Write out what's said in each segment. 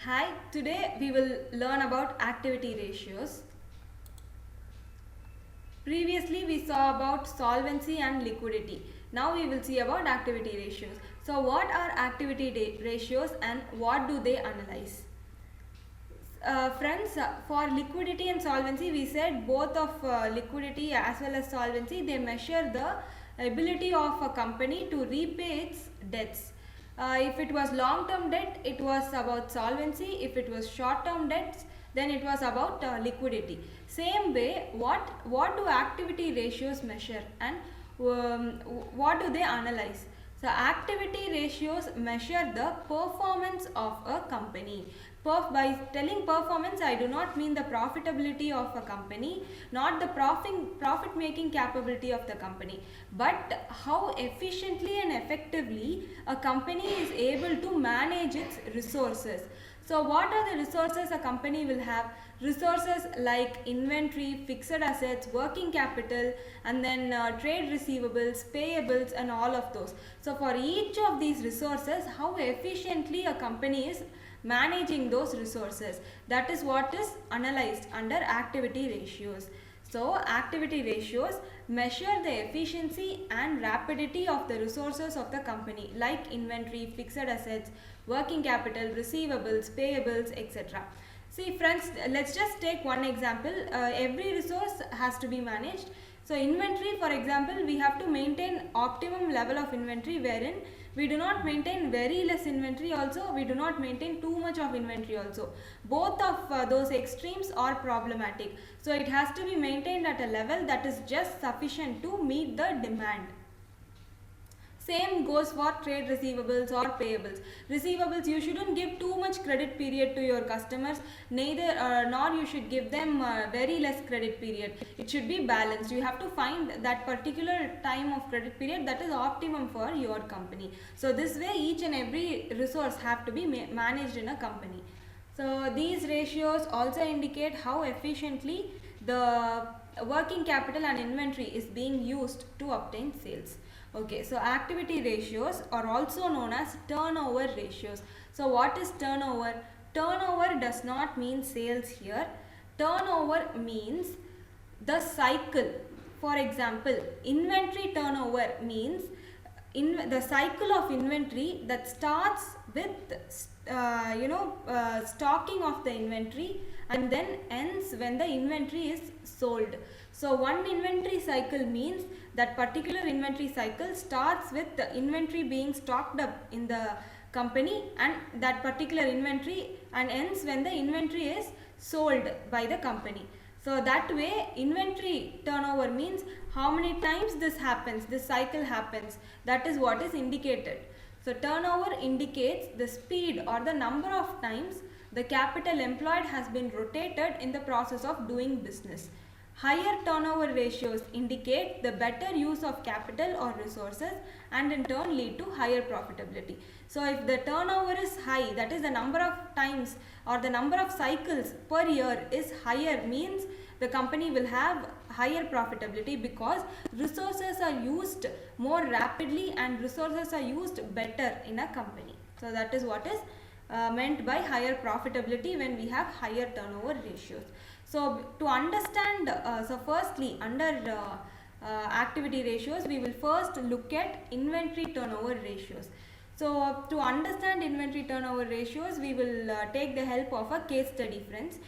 Hi, today we will learn about activity ratios. Previously we saw about solvency and liquidity. Now we will see about activity ratios. So what are activity ratios and what do they analyze? Friends, for liquidity and solvency we said both of liquidity as well as solvency, they measure the ability of a company to repay its debts. If it was long term debt, it was about solvency. If it was short term debts, then it was about liquidity. Same way, what do activity ratios measure and what do they analyze? So activity ratios measure the performance of a company. By telling performance, I do not mean the profitability of a company, not the profit making capability of the company, but how efficiently and effectively a company is able to manage its resources. So what are the resources a company will have? Resources like inventory, fixed assets, working capital, and then trade receivables, payables, and all of those. So for each of these resources, how efficiently a company is managing those resources, that is what is analyzed under activity ratios. So activity ratios measure the efficiency and rapidity of the resources of the company like inventory, fixed assets, working capital, receivables, payables, etc. See friends, let's just take one example. Every resource has to be managed. So inventory, for example, we have to maintain optimum level of inventory, wherein we do not maintain very less inventory also, we do not maintain too much of inventory also. Both of those extremes are problematic. So it has to be maintained at a level that is just sufficient to meet the demand. Same goes for trade receivables or payables. Receivables, you shouldn't give too much credit period to your customers, neither nor you should give them very less credit period. It should be balanced. You have to find that particular time of credit period that is optimum for your company. So this way each and every resource have to be managed in a company. So these ratios also indicate how efficiently the working capital and inventory is being used to obtain sales. Okay, so activity ratios are also known as turnover ratios. So what is turnover? Turnover does not mean sales here. Turnover means the cycle. For example, inventory turnover means in the cycle of inventory that starts with stocking of the inventory and then ends when the inventory is sold. So one inventory cycle means that particular inventory cycle starts with the inventory being stocked up in the company and that particular inventory and ends when the inventory is sold by the company. So that way inventory turnover means how many times this happens, this cycle happens, that is what is indicated. So turnover indicates the speed or the number of times the capital employed has been rotated in the process of doing business. Higher turnover ratios indicate the better use of capital or resources and in turn lead to higher profitability. So if the turnover is high, that is the number of times or the number of cycles per year is higher, means the company will have higher profitability because resources are used more rapidly and resources are used better in a company. So that is what is meant by higher profitability when we have higher turnover ratios. So to understand, so firstly under activity ratios, we will first look at inventory turnover ratios. So to understand inventory turnover ratios, we will take the help of a case study, friends.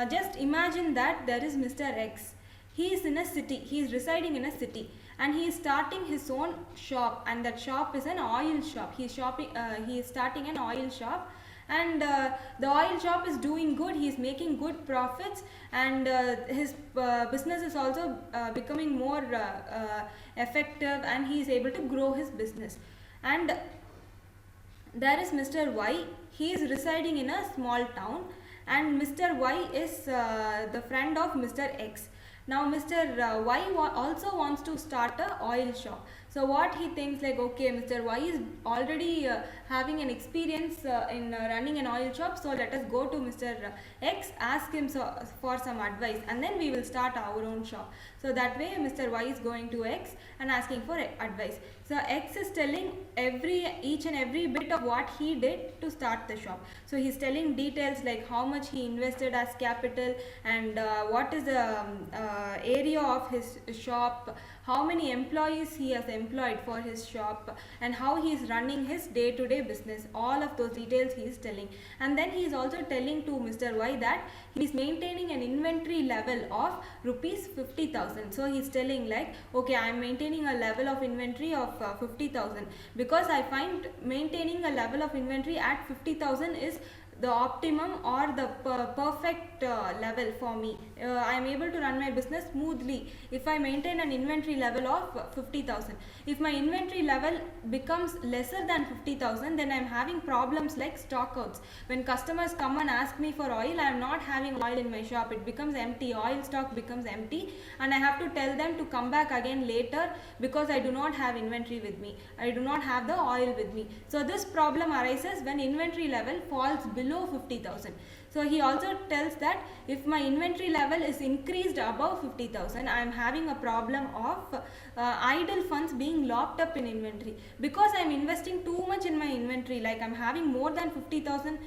Just imagine that there is Mr. X. He is in a city, he is residing in a city and he is starting his own shop, and that shop is an oil shop. He is starting an oil shop, and the oil shop is doing good, he is making good profits, and his business is also becoming more effective, and he is able to grow his business. And there is Mr. Y. He is residing in a small town and Mr. Y is the friend of Mr. X. Now Mr. Y also wants to start a oil shop. So what he thinks, like, okay, Mr. Y is already having an experience in running an oil shop. So let us go to Mr. X, ask him for some advice, and then we will start our own shop. So that way Mr. Y is going to X and asking for advice. So X is telling each and every bit of what he did to start the shop. So he's telling details like how much he invested as capital, and what is the area of his shop, how many employees he has employed for his shop, and how he is running his day-to-day business. All of those details he is telling. And then he is also telling to Mr. Y that he is maintaining an inventory level of rupees 50,000. So he is telling like, okay, I am maintaining a level of inventory of 50,000 because I find maintaining a level of inventory at 50,000 is the optimum or the perfect level for me. I am able to run my business smoothly if I maintain an inventory level of 50,000. If my inventory level becomes lesser than 50,000, then I am having problems like stockouts. When customers come and ask me for oil, I am not having oil in my shop. It becomes empty. Oil stock becomes empty, and I have to tell them to come back again later because I do not have inventory with me. I do not have the oil with me. So this problem arises when inventory level falls below 50,000. So he also tells that if my inventory level is increased above 50,000, I am having a problem of idle funds being locked up in inventory because I am investing too much in my inventory. Like I am having more than 50,000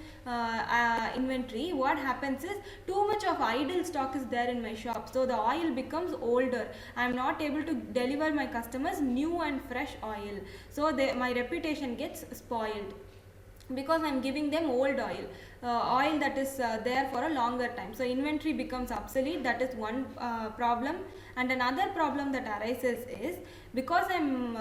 inventory. What happens is too much of idle stock is there in my shop. So the oil becomes older. I am not able to deliver my customers new and fresh oil. So my reputation gets spoiled because I am giving them old oil, oil that is there for a longer time. So inventory becomes obsolete. That is one problem. And another problem that arises is because I am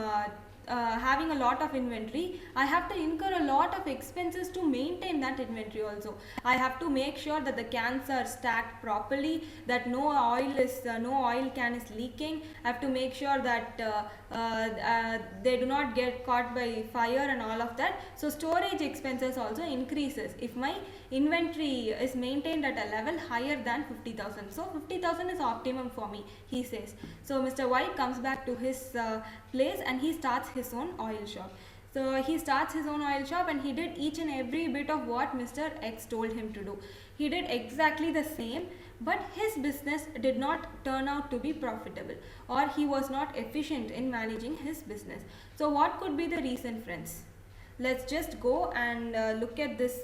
having a lot of inventory, I have to incur a lot of expenses to maintain that inventory also. I have to make sure that the cans are stacked properly, that no oil can is leaking. I have to make sure that they do not get caught by fire and all of that. So storage expenses also increases if my inventory is maintained at a level higher than 50,000. So 50,000 is optimum for me, he says. So Mr. Y comes back to his place and he starts his own oil shop. So he starts his own oil shop and he did each and every bit of what Mr. X told him to do. He did exactly the same, but his business did not turn out to be profitable, or he was not efficient in managing his business. So what could be the reason, friends? Let's just go and look at this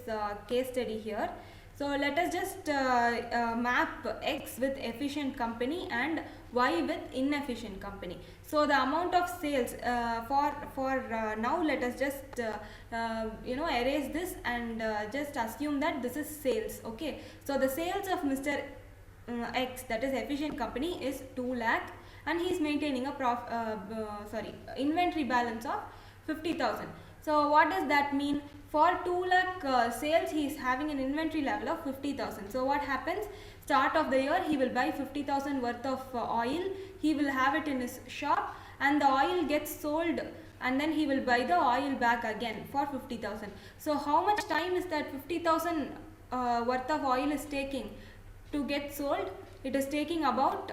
case study here. So let us just map X with efficient company and Y with inefficient company. So the amount of sales for now, let us just erase this and just assume that this is sales. Okay. So the sales of Mr. X, that is efficient company, is 2 lakh and he is maintaining a inventory balance of 50,000. So what does that mean? For 2 lakh sales, he is having an inventory level of 50,000. So what happens? Start of the year, he will buy 50,000 worth of oil. He will have it in his shop and the oil gets sold, and then he will buy the oil back again for 50,000. So how much time is that 50,000 worth of oil is taking to get sold? It is taking about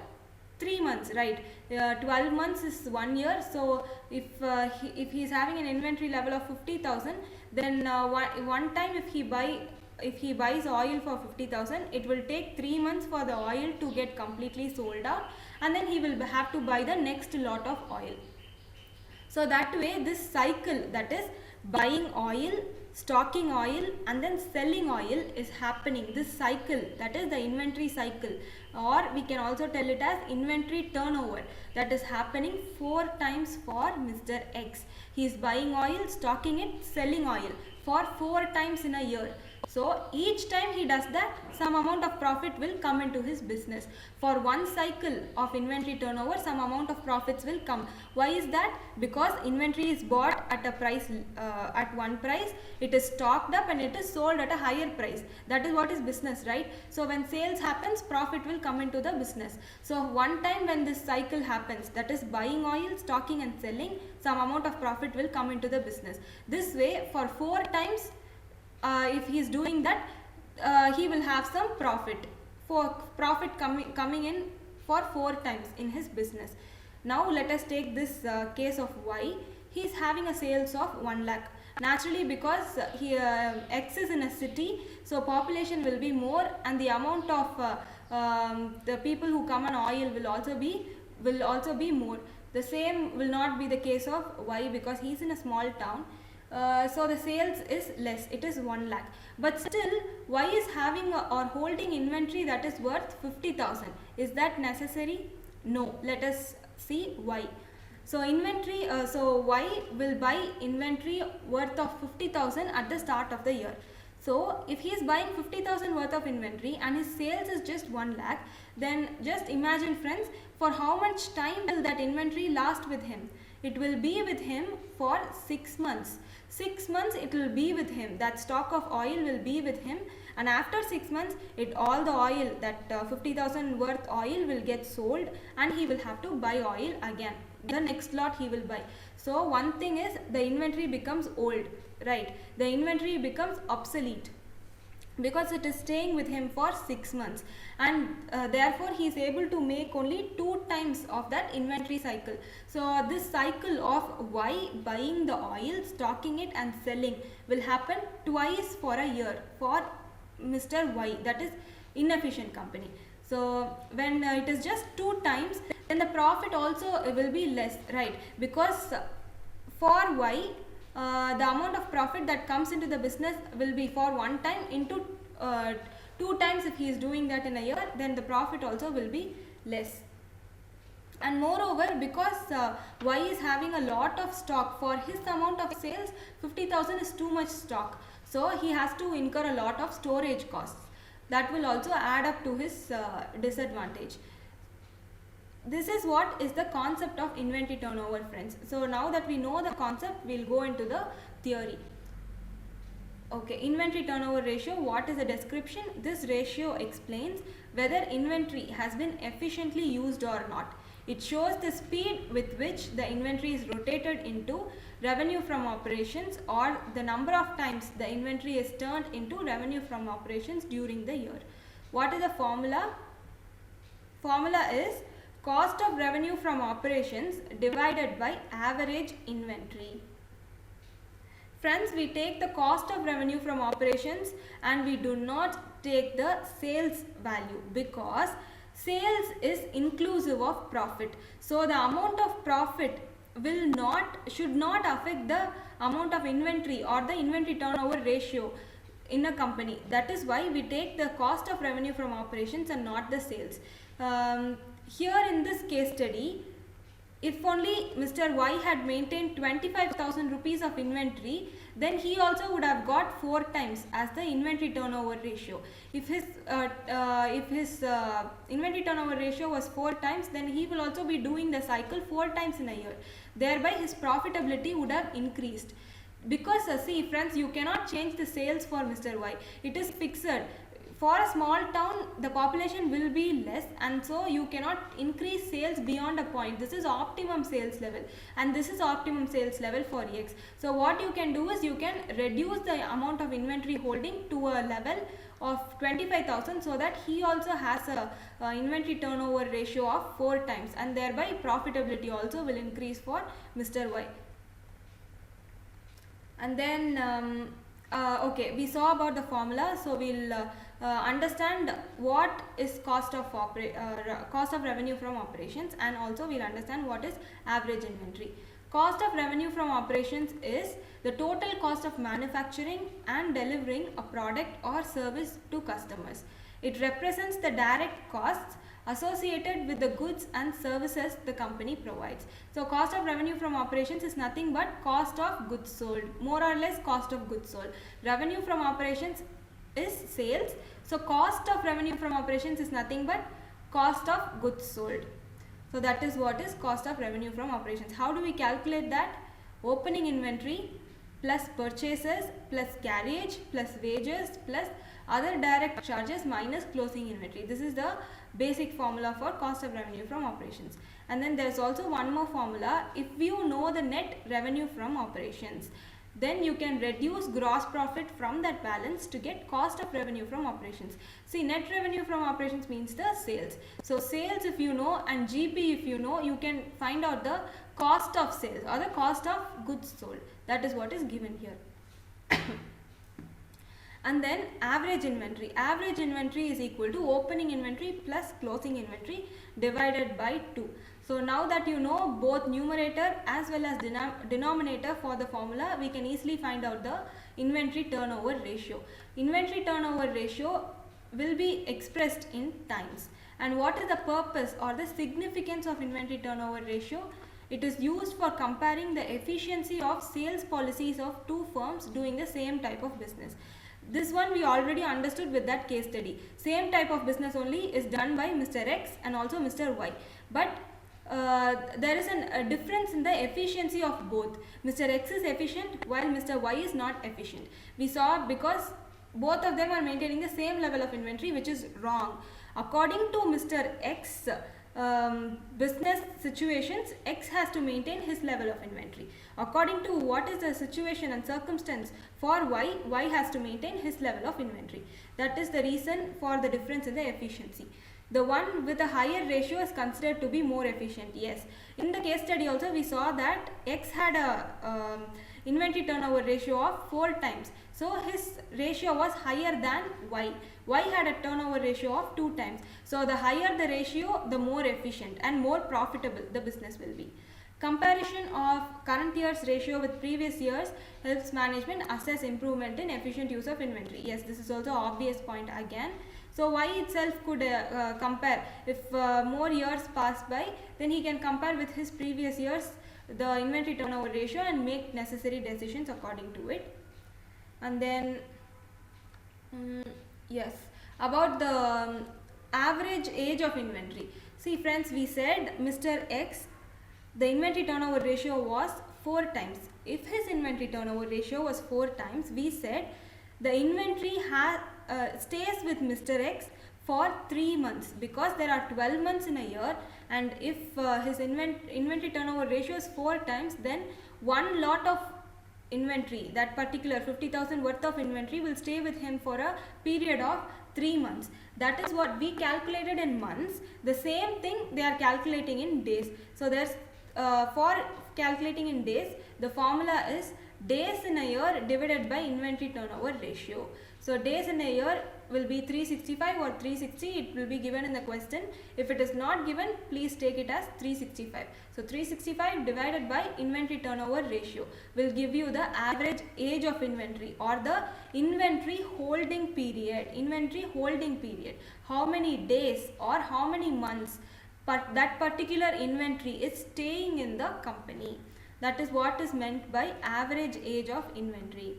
3 months, right? 12 months is 1 year. So if he is having an inventory level of 50,000, then one time if he buys oil for 50,000, it will take 3 months for the oil to get completely sold out, and then he will have to buy the next lot of oil. So that way this cycle, that is buying oil, stocking oil and then selling oil, is happening. This cycle, that is the inventory cycle, or we can also tell it as inventory turnover, that is happening 4 times for Mr. X. He is buying oil, stocking it, selling oil for 4 times in a year. So each time he does that, some amount of profit will come into his business. For one cycle of inventory turnover, some amount of profits will come. Why is that? Because inventory is bought at a price, at one price, it is stocked up and it is sold at a higher price. That is what is business, right? So when sales happens, profit will come into the business. So one time when this cycle happens, that is buying oil, stocking and selling, some amount of profit will come into the business. This way, for 4 times, if he is doing that, he will have some profit. For profit coming in for 4 times in his business. Now let us take this case of Y. He is having a sales of 1 lakh. naturally, because X is in a city, so population will be more, and the amount of the people who come on oil will also be more. The same will not be the case of Y, because he is in a small town. So the sales is less, it is 1 lakh, but still Y is having or holding inventory that is worth 50,000. Is that necessary? No. Let us see why. So inventory, so Y will buy inventory worth of 50,000 at the start of the year. So if he is buying 50,000 worth of inventory and his sales is just 1 lakh, then just imagine, friends, for how much time will that inventory last with him? It will be with him for 6 months. 6 months it will be with him. That stock of oil will be with him, and after 6 months all the oil, that 50,000 worth oil will get sold, and he will have to buy oil again. The next lot he will buy. So one thing is, the inventory becomes old, right? The inventory becomes obsolete, because it is staying with him for 6 months, and therefore he is able to make only 2 times of that inventory cycle. So this cycle of Y buying the oil, stocking it and selling will happen twice for a year for Mr. Y, that is inefficient company. So when it is just 2 times, then the profit also will be less, right? Because for Y, the amount of profit that comes into the business will be for 1 time into 2 times. If he is doing that in a year, then the profit also will be less. And moreover, because Y is having a lot of stock, for his amount of sales, 50,000 is too much stock. So he has to incur a lot of storage costs. That will also add up to his disadvantage. This is what is the concept of inventory turnover, friends. So now that we know the concept, we'll go into the theory. Okay, inventory turnover ratio, what is the description? This ratio explains whether inventory has been efficiently used or not. It shows the speed with which the inventory is rotated into revenue from operations, or the number of times the inventory is turned into revenue from operations during the year. What is the formula? Formula is cost of revenue from operations divided by average inventory. Friends, we take the cost of revenue from operations and we do not take the sales value, because sales is inclusive of profit. So the amount of profit should not affect the amount of inventory or the inventory turnover ratio in a company. That is why we take the cost of revenue from operations and not the sales. Here in this case study, if only Mr. Y had maintained 25,000 rupees of inventory, then he also would have got 4 times as the inventory turnover ratio. If his inventory turnover ratio was 4 times, then he will also be doing the cycle 4 times in a year. Thereby his profitability would have increased. Because see, friends, you cannot change the sales for Mr. Y. It is fixed. For a small town, the population will be less, and so you cannot increase sales beyond a point. This is optimum sales level, and this is optimum sales level for X. So what you can do is, you can reduce the amount of inventory holding to a level of 25,000, so that he also has a inventory turnover ratio of 4 times, and thereby profitability also will increase for Mr. Y. And then okay, we saw about the formula, so we'll understand what is cost of revenue from operations, and also we'll understand what is average inventory. Cost of revenue from operations is the total cost of manufacturing and delivering a product or service to customers. It represents the direct costs associated with the goods and services the company provides. So cost of revenue from operations is nothing but cost of goods sold, more or less cost of goods sold. Revenue from operations is sales, so cost of revenue from operations is nothing but cost of goods sold. So that is what is cost of revenue from operations. How do we calculate that? Opening inventory plus purchases plus carriage plus wages plus other direct charges minus closing inventory. This is the basic formula for cost of revenue from operations. And then there is also one more formula. If you know the net revenue from operations, then you can reduce gross profit from that balance to get cost of revenue from operations. See, net revenue from operations means the sales. So sales if you know, and GP if you know, you can find out the cost of sales or the cost of goods sold. That is what is given here. And then average inventory. Average inventory is equal to opening inventory plus closing inventory divided by 2. So now that you know both numerator as well as denominator for the formula, we can easily find out the inventory turnover ratio. Inventory turnover ratio will be expressed in times. And what is the purpose or the significance of inventory turnover ratio? It is used for comparing the efficiency of sales policies of two firms doing the same type of business. This one we already understood with that case study. Same type of business only is done by Mr. X and also Mr. Y. But there is a difference in the efficiency of both. Mr. X is efficient while Mr. Y is not efficient. We saw because both of them are maintaining the same level of inventory, which is wrong. According to Mr. X, business situations, X has to maintain his level of inventory. According to what is the situation and circumstance for Y, Y has to maintain his level of inventory. That is the reason for the difference in the efficiency. The one with a higher ratio is considered to be more efficient. Yes, in the case study also we saw that X had a inventory turnover ratio of 4 times. So his ratio was higher than Y. Y had a turnover ratio of 2 times. So the higher the ratio, the more efficient and more profitable the business will be. Comparison of current year's ratio with previous years helps management assess improvement in efficient use of inventory. Yes, this is also obvious point again. So Y itself could compare. If more years pass by, then he can compare with his previous years the inventory turnover ratio and make necessary decisions according to it. And then yes, about the average age of inventory. See friends, we said Mr. X, the inventory turnover ratio was 4 times. If his inventory turnover ratio was 4 times, we said the inventory stays with Mr. X for 3 months, because there are 12 months in a year, and if his inventory turnover ratio is 4 times, then one lot of inventory, that particular 50,000 worth of inventory, will stay with him for a period of 3 months. That is what we calculated in months. The same thing they are calculating in days. So there's for calculating in days, the formula is days in a year divided by inventory turnover ratio. So days in a year will be 365 or 360. It will be given in the question. If it is not given, please take it as 365. So 365 divided by inventory turnover ratio will give you the average age of inventory or the inventory holding period. Inventory holding period. How many days or how many months that particular inventory is staying in the company. That is what is meant by average age of inventory.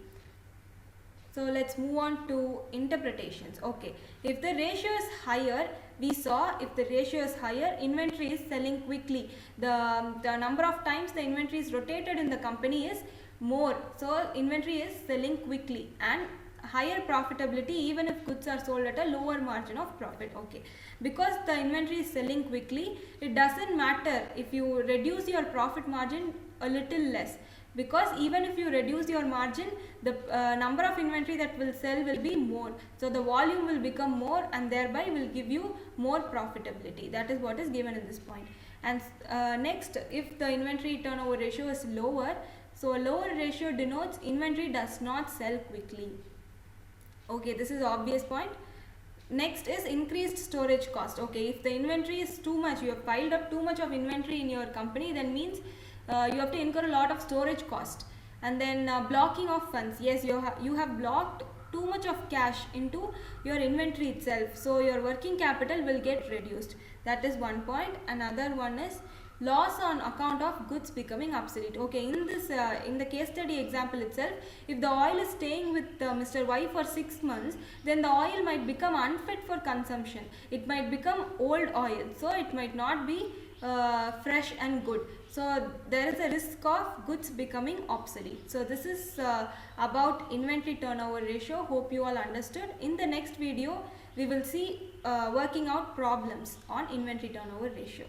So let's move on to interpretations. Okay, if the ratio is higher, we saw if the ratio is higher, inventory is selling quickly. The number of times the inventory is rotated in the company is more. So inventory is selling quickly and higher profitability even if goods are sold at a lower margin of profit. Okay, because the inventory is selling quickly, it doesn't matter if you reduce your profit margin a little less, because even if you reduce your margin, the number of inventory that will sell will be more. So the volume will become more and thereby will give you more profitability. That is what is given in this point. And next, if the inventory turnover ratio is lower, so a lower ratio denotes inventory does not sell quickly. Okay, this is obvious point. Next is increased storage cost. Okay, if the inventory is too much, you have piled up too much of inventory in your company, then means you have to incur a lot of storage cost. And then blocking of funds. Yes, you have blocked too much of cash into your inventory itself, so your working capital will get reduced. That is one point. Another one is loss on account of goods becoming obsolete. Okay, in this in the case study example itself, if the oil is staying with Mr. Y for 6 months, then the oil might become unfit for consumption. It might become old oil, so it might not be fresh and good. So there is a risk of goods becoming obsolete. So this is about inventory turnover ratio. Hope you all understood. In the next video, we will see working out problems on inventory turnover ratio.